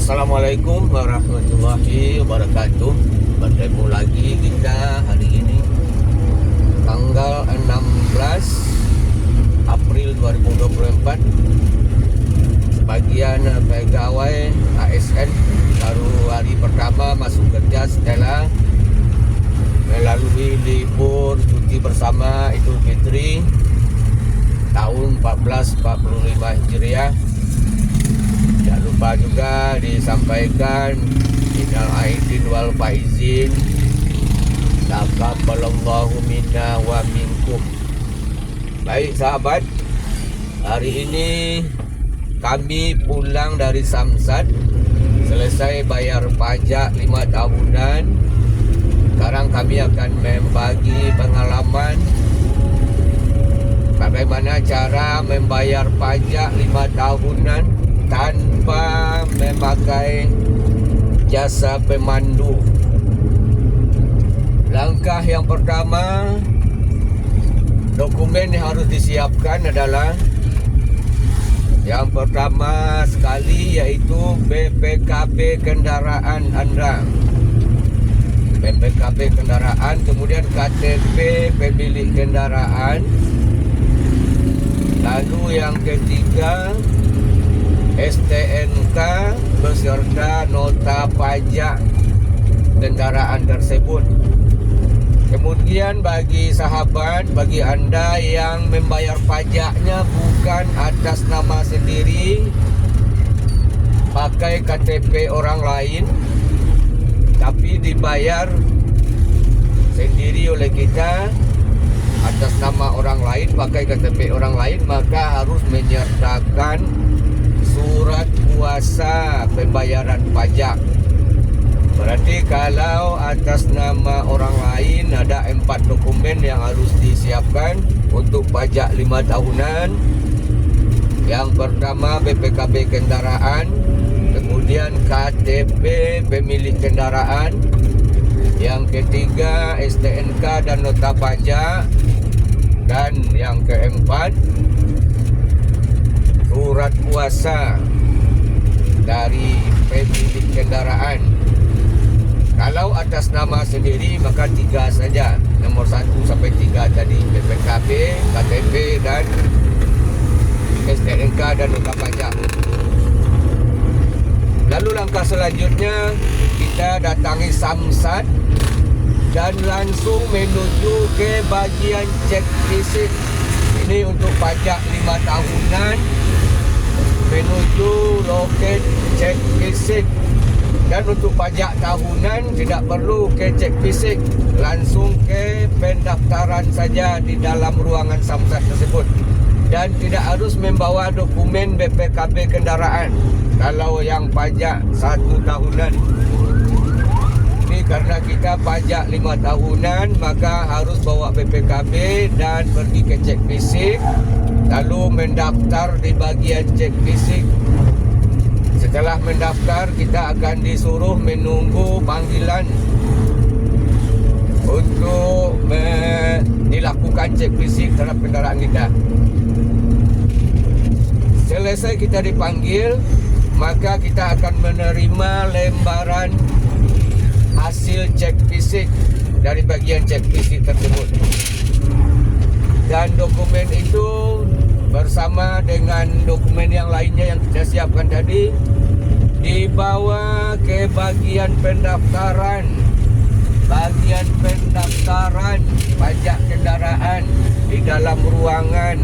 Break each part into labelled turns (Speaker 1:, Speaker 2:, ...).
Speaker 1: Assalamualaikum warahmatullahi wabarakatuh. Bertemu lagi kita hari ini tanggal 16 April 2024. Sebagian pegawai ASN baru hari pertama masuk kerja setelah melalui libur cuti bersama Idul Fitri tahun 1445 Hijriah. Jangan lupa juga disampaikan minal aidin wal faizin, taqabbalallahu minna wa minkum. Baik sahabat, hari ini kami pulang dari Samsat, selesai bayar pajak 5 tahunan. Sekarang kami akan membagi pengalaman bagaimana cara membayar pajak 5 tahunan tanpa memakai jasa pemandu. Langkah yang pertama, dokumen yang harus disiapkan adalah yang pertama sekali yaitu BPKB kendaraan Anda. BPKB kendaraan, kemudian KTP pemilik kendaraan. Lalu yang ketiga, STNK beserta nota pajak kendaraan tersebut. Kemudian bagi sahabat, bagi Anda yang membayar pajaknya bukan atas nama sendiri, pakai KTP orang lain, tapi dibayar sendiri oleh kita atas nama orang lain, pakai KTP orang lain, maka harus menyertakan surat kuasa pembayaran pajak. Berarti kalau atas nama orang lain ada 4 dokumen yang harus disiapkan untuk pajak 5 tahunan. Yang pertama BPKB kendaraan, kemudian KTP pemilik kendaraan, yang ketiga STNK dan nota pajak, dan yang keempat surat kuasa dari pemilik kendaraan. Kalau atas nama sendiri maka 3 saja, nomor 1 sampai 3 tadi, BPKB, KTP dan STNK dan nota pajak. Lalu langkah selanjutnya kita datangi Samsat dan langsung menuju ke bagian cek fisik. Ini untuk pajak 5 tahunan, menuju loket cek fisik. Dan untuk pajak tahunan tidak perlu ke cek fisik, langsung ke pendaftaran saja di dalam ruangan Samsat tersebut. Dan tidak harus membawa dokumen BPKB kendaraan kalau yang pajak 1 tahunan. Ini karena kita pajak 5 tahunan, maka harus bawa BPKB dan pergi ke cek fisik, lalu mendaftar di bagian cek fisik. Setelah mendaftar, kita akan disuruh menunggu panggilan untuk dilakukan cek fisik terhadap kendaraan kita. Selesai kita dipanggil, maka kita akan menerima lembaran hasil cek fisik dari bagian cek fisik tersebut. Dan dokumen itu bersama dengan dokumen yang lainnya yang kita siapkan tadi dibawa ke bagian pendaftaran. Bagian pendaftaran pajak kendaraan di dalam ruangan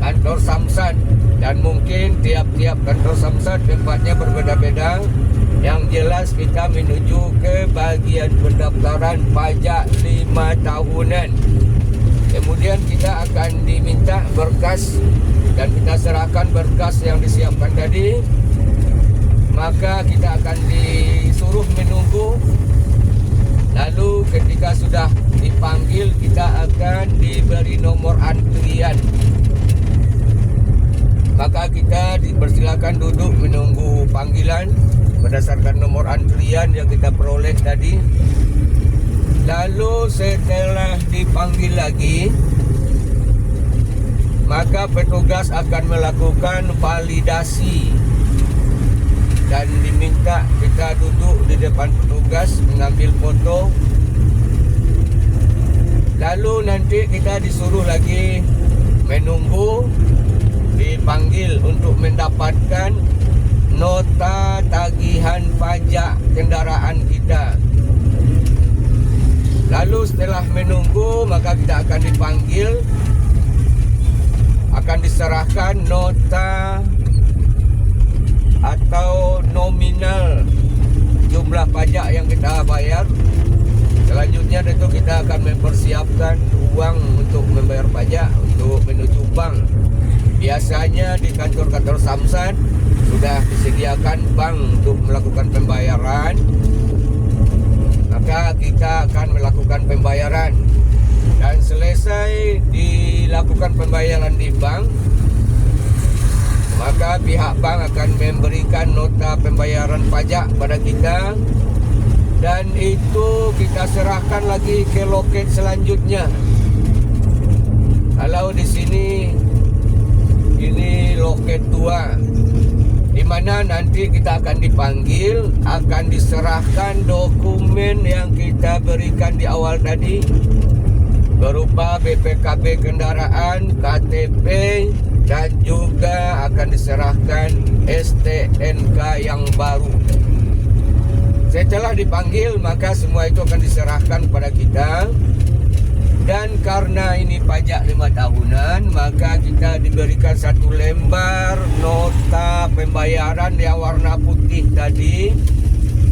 Speaker 1: kantor Samsat. Dan mungkin tiap-tiap kantor Samsat tempatnya berbeda-beda. Yang jelas kita menuju ke bagian pendaftaran pajak 5 tahunan. Kemudian kita akan diminta berkas dan kita serahkan berkas yang disiapkan tadi. Maka kita akan disuruh menunggu. Lalu ketika sudah dipanggil, kita akan diberi nomor antrian. Maka kita dipersilakan duduk menunggu panggilan berdasarkan nomor antrian yang kita peroleh tadi. Lalu setelah dipanggil lagi, maka petugas akan melakukan validasi dan minta kita duduk di depan petugas mengambil foto. Lalu nanti kita disuruh lagi menunggu dipanggil untuk mendapatkan nota tagihan pajak kendaraan kita. Lalu setelah menunggu, maka kita akan dipanggil, akan diserahkan nota atau nominal jumlah pajak yang kita bayar. Selanjutnya tentu kita akan mempersiapkan uang untuk membayar pajak untuk menuju bank. Biasanya di kantor-kantor Samsat sudah disediakan bank untuk melakukan pembayaran. Maka kita akan melakukan pembayaran. Dan selesai dilakukan pembayaran di bank, maka pihak bank akan memberikan nota pembayaran pajak pada kita. Dan itu kita serahkan lagi ke loket selanjutnya. Kalau di sini ini loket 2, di mana nanti kita akan dipanggil, akan diserahkan dokumen yang kita berikan di awal tadi berupa BPKB kendaraan, KTP, dan juga akan diserahkan STNK yang baru. Setelah dipanggil, maka semua itu akan diserahkan kepada kita. Dan karena ini pajak 5 tahunan, maka kita diberikan satu lembar nota pembayaran yang warna putih tadi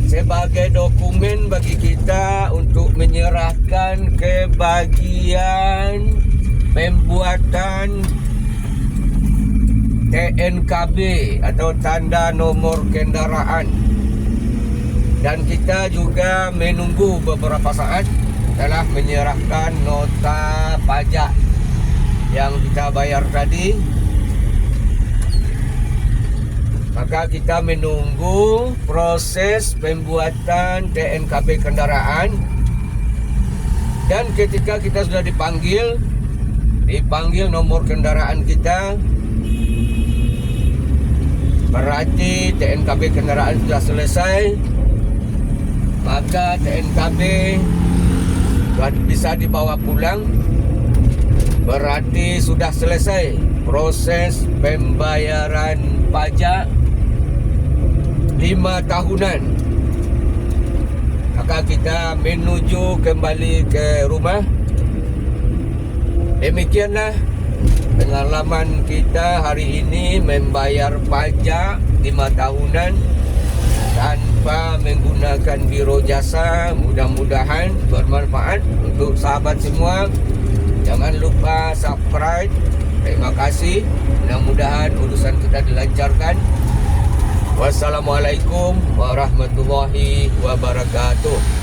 Speaker 1: sebagai dokumen bagi kita untuk menyerahkan ke bagian pembuatan TNKB atau tanda nomor kendaraan. Dan kita juga menunggu beberapa saat telah menyerahkan nota pajak yang kita bayar tadi. Maka kita menunggu proses pembuatan TNKB kendaraan. Dan ketika kita sudah dipanggil nomor kendaraan kita, berarti TNKB kendaraan sudah selesai. Maka TNKB bisa dibawa pulang. Berarti sudah selesai proses pembayaran pajak 5 tahunan. Maka kita menuju kembali ke rumah. Demikianlah pengalaman kita hari ini membayar pajak 5 tahunan tanpa menggunakan biro jasa. Mudah-mudahan bermanfaat untuk sahabat semua. Jangan lupa subscribe. Terima kasih. Mudah-mudahan urusan kita dilancarkan. Wassalamualaikum warahmatullahi wabarakatuh.